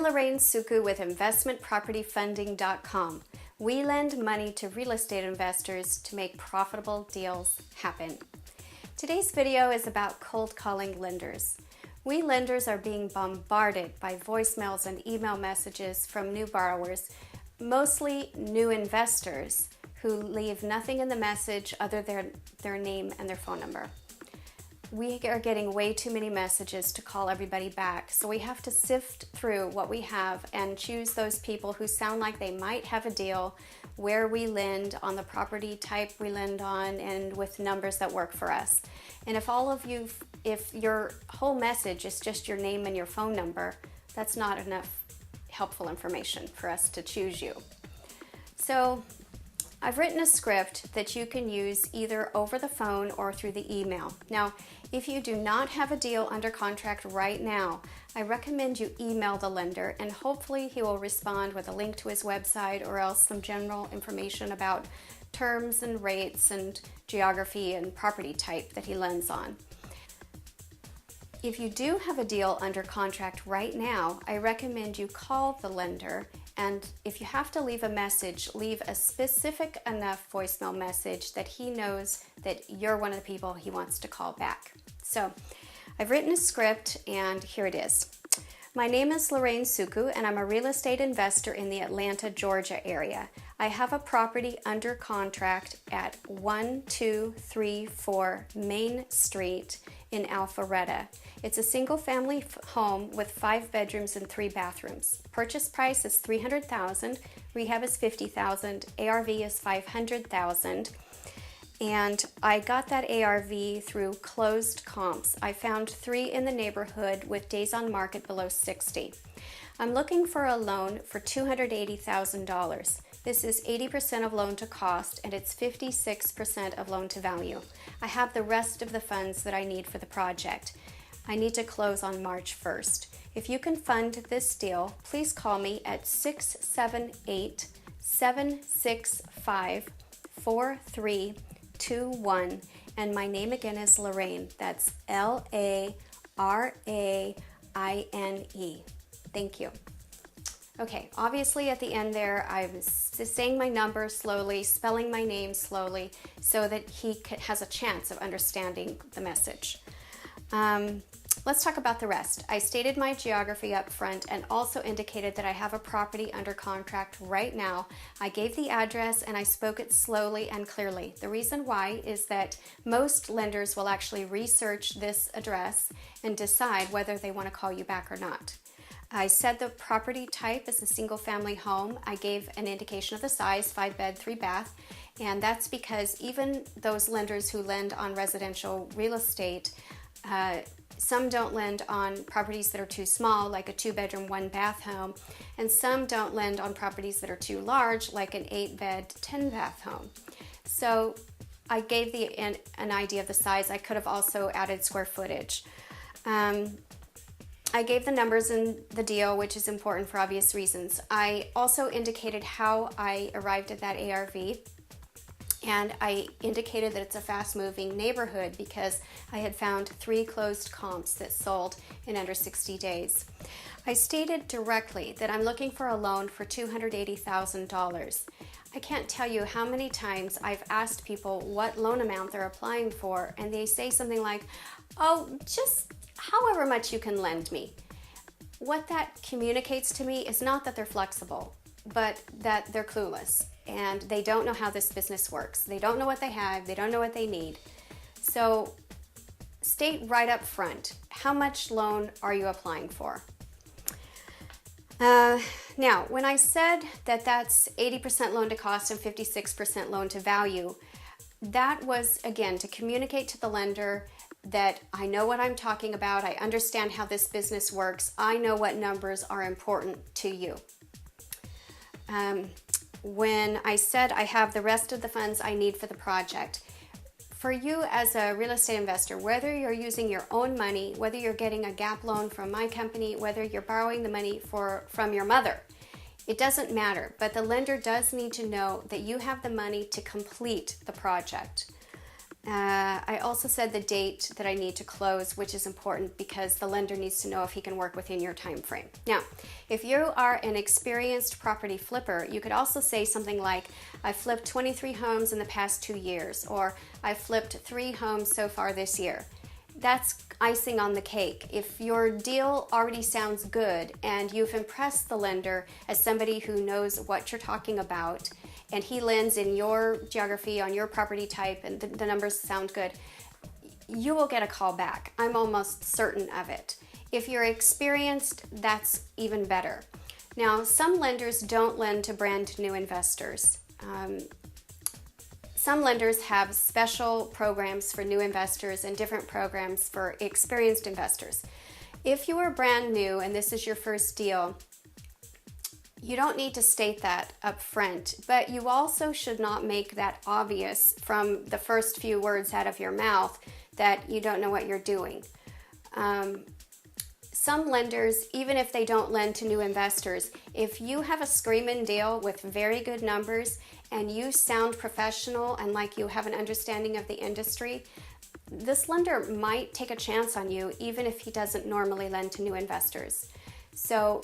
Lorraine Suku with investmentpropertyfunding.com. We lend money to real estate investors to make profitable deals happen. Today's video is about cold calling lenders. We lenders are being bombarded by voicemails and email messages from new borrowers, mostly new investors who leave nothing in the message other than their name and their phone number. We are getting way too many messages to call everybody back, so we have to sift through what we have and choose those people who sound like they might have a deal, where we lend, on the property type we lend on, and with numbers that work for us. And if your whole message is just your name and your phone number, that's not enough helpful information for us to choose you. So I've written a script that you can use either over the phone or through the email. Now, if you do not have a deal under contract right now, I recommend you email the lender, and hopefully he will respond with a link to his website or else some general information about terms and rates and geography and property type that he lends on. If you do have a deal under contract right now, I recommend you call the lender, and if you have to leave a message, leave a specific enough voicemail message that he knows that you're one of the people he wants to call back. So I've written a script, and here it is. My name is Lorraine Suku, and I'm a real estate investor in the Atlanta, Georgia area. I have a property under contract at 1234 Main Street in Alpharetta. It's a single-family home with 5 bedrooms and 3 bathrooms. Purchase price is $300,000, rehab is $50,000, ARV is $500,000, and I got that ARV through closed comps. I found 3 in the neighborhood with days on market below 60. I'm looking for a loan for $280,000. This is 80% of loan to cost, and it's 56% of loan to value. I have the rest of the funds that I need for the project. I need to close on March 1st. If you can fund this deal, please call me at 678-765-4321, and my name again is Lorraine. That's Laraine. Thank you. Okay, obviously at the end there, I was saying my number slowly, spelling my name slowly, so that he has a chance of understanding the message. Let's talk about the rest. I stated my geography up front and also indicated that I have a property under contract right now. I gave the address and I spoke it slowly and clearly. The reason why is that most lenders will actually research this address and decide whether they want to call you back or not. I said the property type is a single-family home. I gave an indication of the size, 5 bed, 3 bath, and that's because even those lenders who lend on residential real estate, some don't lend on properties that are too small, like a 2-bedroom, 1-bath home, and some don't lend on properties that are too large, like an 8-bed, 10-bath home. So I gave an idea of the size. I could have also added square footage. I gave the numbers in the deal, which is important for obvious reasons. I also indicated how I arrived at that ARV, and I indicated that it's a fast-moving neighborhood because I had found 3 closed comps that sold in under 60 days. I stated directly that I'm looking for a loan for $280,000. I can't tell you how many times I've asked people what loan amount they're applying for, and they say something like, oh, just however much you can lend me. What that communicates to me is not that they're flexible, but that they're clueless and they don't know how this business works. They don't know what they have, they don't know what they need. So state right up front, how much loan are you applying for? Now, when I said that that's 80% loan to cost and 56% loan to value, that was, again, to communicate to the lender that I know what I'm talking about, I understand how this business works, I know what numbers are important to you. When I said I have the rest of the funds I need for the project, for you as a real estate investor, whether you're using your own money, whether you're getting a gap loan from my company, whether you're borrowing the money from your mother, it doesn't matter, but the lender does need to know that you have the money to complete the project. I also said the date that I need to close, which is important because the lender needs to know if he can work within your time frame. Now, if you are an experienced property flipper, you could also say something like, I flipped 23 homes in the past 2 years, or I flipped 3 homes so far this year. That's icing on the cake. If your deal already sounds good and you've impressed the lender as somebody who knows what you're talking about, and he lends in your geography, on your property type, and the numbers sound good, you will get a call back. I'm almost certain of it. If you're experienced, that's even better. Now, some lenders don't lend to brand new investors. Some lenders have special programs for new investors and different programs for experienced investors. If you are brand new and this is your first deal, you don't need to state that up front, but you also should not make that obvious from the first few words out of your mouth that you don't know what you're doing. Some lenders, even if they don't lend to new investors, if you have a screaming deal with very good numbers and you sound professional and like you have an understanding of the industry, this lender might take a chance on you even if he doesn't normally lend to new investors. So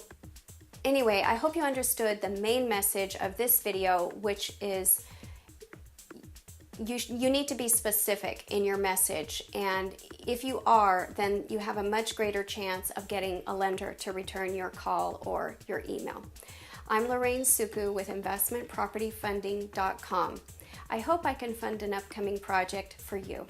anyway, I hope you understood the main message of this video, which is you need to be specific in your message, and if you are, then you have a much greater chance of getting a lender to return your call or your email. I'm Lorraine Suku with investmentpropertyfunding.com. I hope I can fund an upcoming project for you.